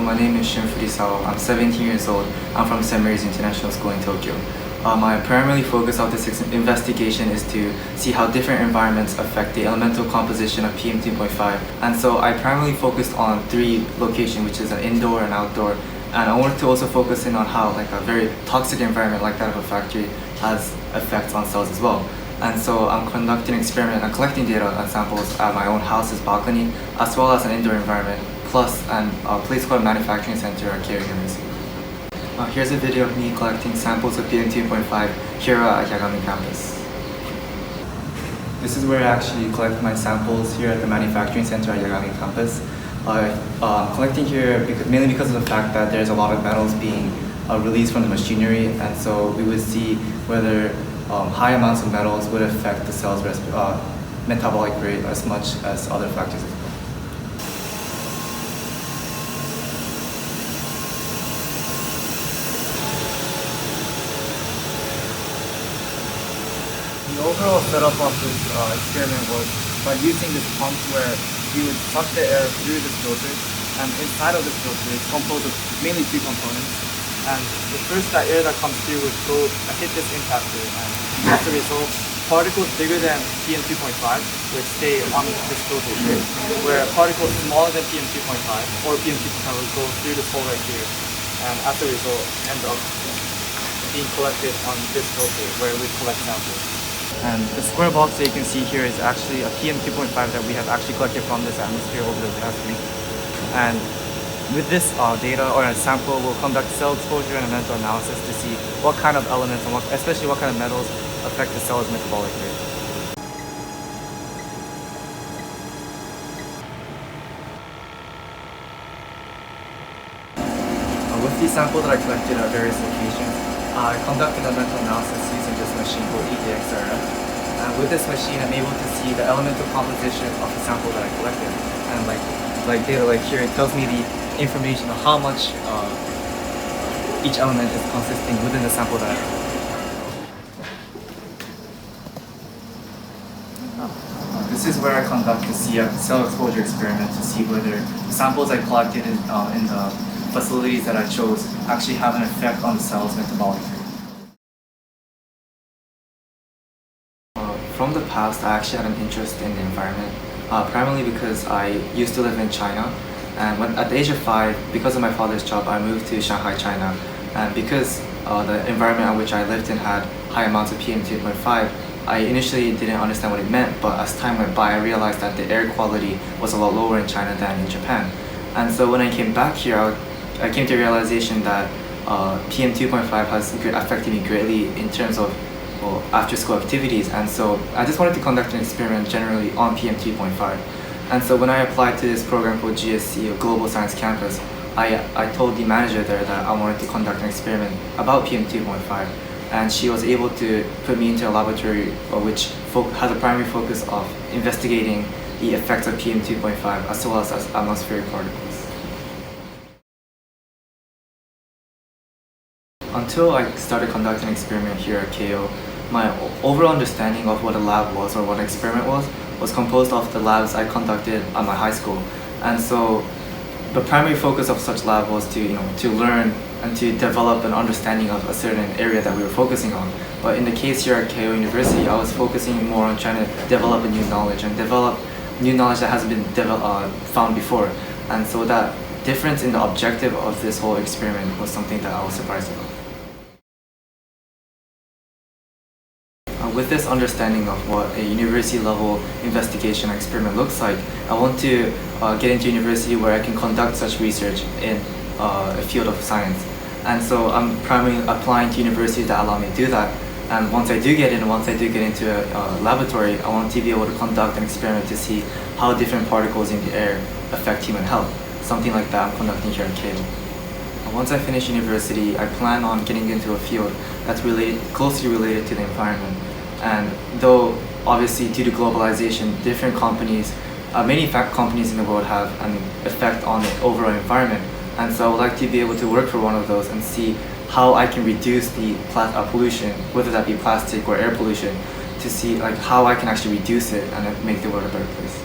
my name is Shun Furisao. I'm 17 years old. I'm from St. Mary's International School in Tokyo. My primary focus of this investigation is to see how different environments affect the elemental composition of PM2.5. And so I primarily focused on three locations, which is an indoor and outdoor. And I wanted to also focus in on how like a very toxic environment like that of a factory has effects on cells as well. And so I'm conducting an experiment and collecting data and samples at my own house's balcony, as well as an indoor environment, plus a place called Manufacturing Center at Keio University. Here's a video of me collecting samples of PM2.5 here at Yagami campus. This is where I actually collect my samples here at the Manufacturing Center at Yagami campus. I'm collecting here mainly because of the fact that there's a lot of metals being released from the machinery, and so we would see whether high amounts of metals would affect the cell's metabolic rate as much as other factors as well. The overall setup of this experiment was by using this pump where we would suck the air through this filter, and inside of this filter is composed of mainly two components. And the first, that air that comes through would hit this impactor, and as a result, particles bigger than PM2.5 would stay on this filter here, where particles smaller than PM2.5 or PM2.5 would go through this hole right here, and as a result end up being collected on this filter where we collect samples. And the square box that you can see here is actually a PM2.5 that we have actually collected from this atmosphere over the past week. And with this data or a sample, we'll conduct cell exposure and elemental analysis to see what kind of elements and especially what kind of metals affect the cell's metabolic rate. With these samples that I collected at various locations, I conducted a mental analysis using this machine called EDXRF. And with this machine, I'm able to see the elemental composition of the sample that I collected. And like data like here, it tells me the information of how much each element is consisting within the sample that I collected. This is where I conduct the cell exposure experiment to see whether the samples I collected in the facilities that I chose actually have an effect on the cell's metabolic rate. From the past, I actually had an interest in the environment, primarily because I used to live in China, and at the age of 5, because of my father's job, I moved to Shanghai, China, and because the environment in which I lived in had high amounts of PM2.5, I initially didn't understand what it meant, but as time went by, I realized that the air quality was a lot lower in China than in Japan. And so when I came back here, I came to a realization that PM2.5 has affected me greatly in terms of after-school activities, and so I just wanted to conduct an experiment generally on PM2.5. And so when I applied to this program called GSC, or Global Science Campus, I told the manager there that I wanted to conduct an experiment about PM2.5, and she was able to put me into a laboratory which has a primary focus of investigating the effects of PM2.5 as well as atmospheric particles. Until I started conducting an experiment here at Keio, my overall understanding of what a lab was or what an experiment was composed of the labs I conducted at my high school. And so the primary focus of such lab was to learn and to develop an understanding of a certain area that we were focusing on. But in the case here at Keio University, I was focusing more on trying to develop a new knowledge and develop new knowledge that hasn't been found before. And so that difference in the objective of this whole experiment was something that I was surprised about. With this understanding of what a university-level investigation experiment looks like, I want to get into a university where I can conduct such research in a field of science. And so I'm primarily applying to universities that allow me to do that. And once I do get into a laboratory, I want to be able to conduct an experiment to see how different particles in the air affect human health. Something like that I'm conducting here at Keio. Once I finish university, I plan on getting into a field that's closely related to the environment. And though obviously due to globalization, different companies, many companies in the world have an effect on the overall environment. And so I would like to be able to work for one of those and see how I can reduce the pollution, whether that be plastic or air pollution, to see how I can actually reduce it and make the world a better place.